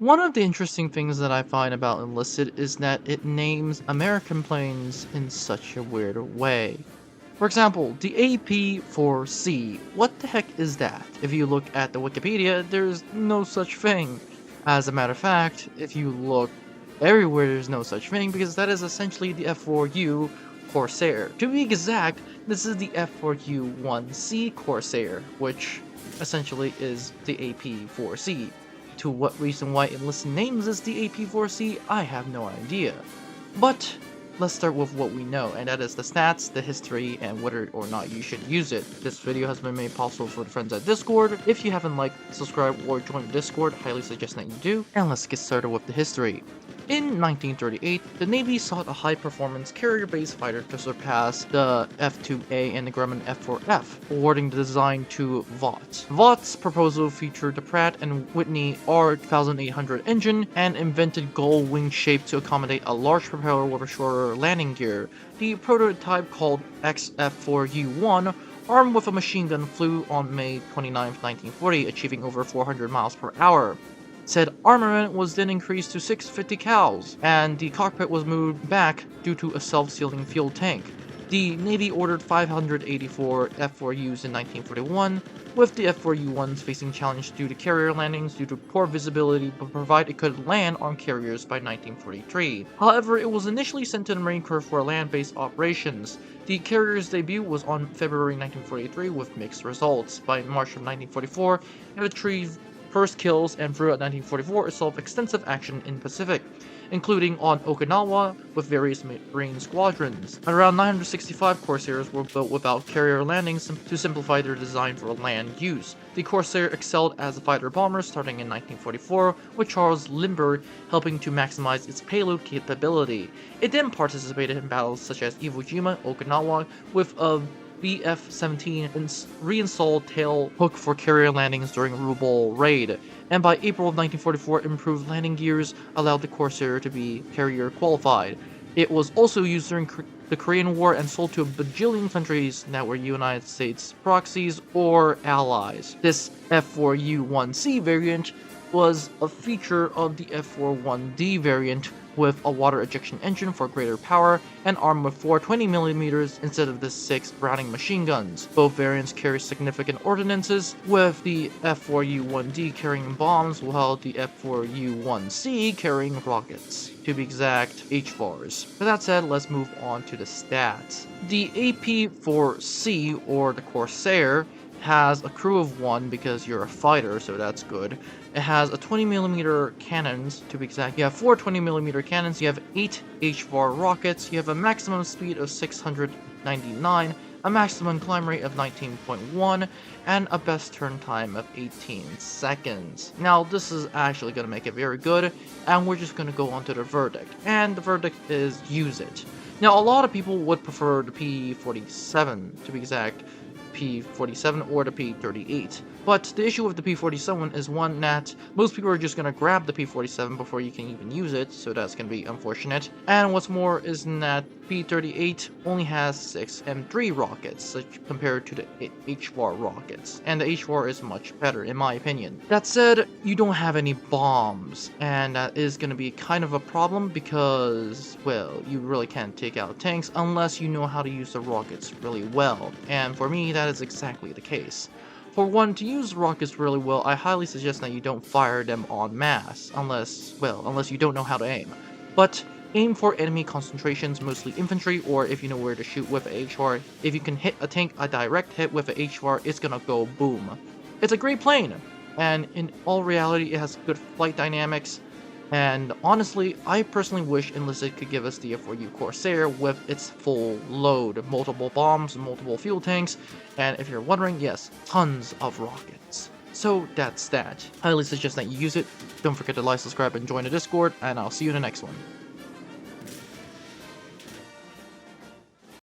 One of the interesting things that I find about Enlisted is that it names American planes in such a weird way. For example, the AP-4C, what the heck is that? If you look at the Wikipedia, there's no such thing. As a matter of fact, if you look everywhere, there's no such thing because that is essentially the F4U Corsair. To be exact, this is the F4U-1C Corsair, which essentially is the AP-4C. To what reason why Enlisted names this the AP-4C, I have no idea. But let's start with what we know, and that is the stats, the history, and whether or not you should use it. This video has been made possible for the friends at Discord. If you haven't liked, subscribed, or joined the Discord, highly suggest that you do. And let's get started with the history. In 1938, the Navy sought a high-performance carrier-based fighter to surpass the F-2A and the Grumman F-4F, awarding the design to Vought. Vought's proposal featured the Pratt & Whitney R2800 engine and invented gull wing shape to accommodate a large propeller with a shorter landing gear. The prototype, called XF4U-1, armed with a machine gun, flew on May 29, 1940, achieving over 400 miles per hour. Said armament was then increased to 650 cals, and the cockpit was moved back due to a self-sealing fuel tank. The Navy ordered 584 F4Us in 1941, with the F4U-1s facing challenge due to carrier landings due to poor visibility, but provided it could land on carriers by 1943. However, it was initially sent to the Marine Corps for land-based operations. The carrier's debut was on February 1943 with mixed results. By March of 1944, it retrieved first kills, and throughout 1944 it saw extensive action in Pacific, including on Okinawa with various Marine squadrons. Around 965 Corsairs were built without carrier landings to simplify their design for land use. The Corsair excelled as a fighter-bomber starting in 1944, with Charles Lindbergh helping to maximize its payload capability. It then participated in battles such as Iwo Jima, Okinawa, with a BF-17 reinstalled tail hook for carrier landings during Ruble raid, and by April of 1944 improved landing gears allowed the Corsair to be carrier qualified. It was also used during the Korean War and sold to a bajillion countries that were United States proxies or allies. This F4U-1C variant was a feature of the F41D variant, with a water ejection engine for greater power and armed with 4 20mm instead of the 6 Browning machine guns. Both variants carry significant ordnances, with the F4U-1D carrying bombs while the F4U-1C carrying rockets. To be exact, HVARs. With that said, let's move on to the stats. The AP-4C, or the Corsair, has a crew of 1 because you're a fighter, so that's good. It has a 20mm cannons, to be exact. You have 4 20mm cannons, you have 8 HVAR rockets, you have a maximum speed of 699, a maximum climb rate of 19.1, and a best turn time of 18 seconds. Now, this is actually going to make it very good, and we're just going to go on to the verdict. And the verdict is use it. Now, a lot of people would prefer the P-47, to be exact, P-47 or the P-38. But the issue with the P-47 is one that most people are just going to grab the P-47 before you can even use it, so that's going to be unfortunate. And what's more is that P-38 only has 6 M3 rockets compared to the HVAR rockets, and the HVAR is much better in my opinion. That said, you don't have any bombs, and that is going to be kind of a problem because, well, you really can't take out tanks unless you know how to use the rockets really well, and for me that is exactly the case. For one, to use rockets really well, I highly suggest that you don't fire them en masse, unless you don't know how to aim. But aim for enemy concentrations, mostly infantry, or if you know where to shoot with a HVAR. If you can hit a tank a direct hit with a HVAR, it's gonna go boom. It's a great plane, and in all reality, it has good flight dynamics. And honestly, I personally wish Enlisted could give us the F4U Corsair with its full load. Multiple bombs, multiple fuel tanks, and if you're wondering, yes, tons of rockets. So that's that. Highly suggest that you use it. Don't forget to like, subscribe, and join the Discord, and I'll see you in the next one.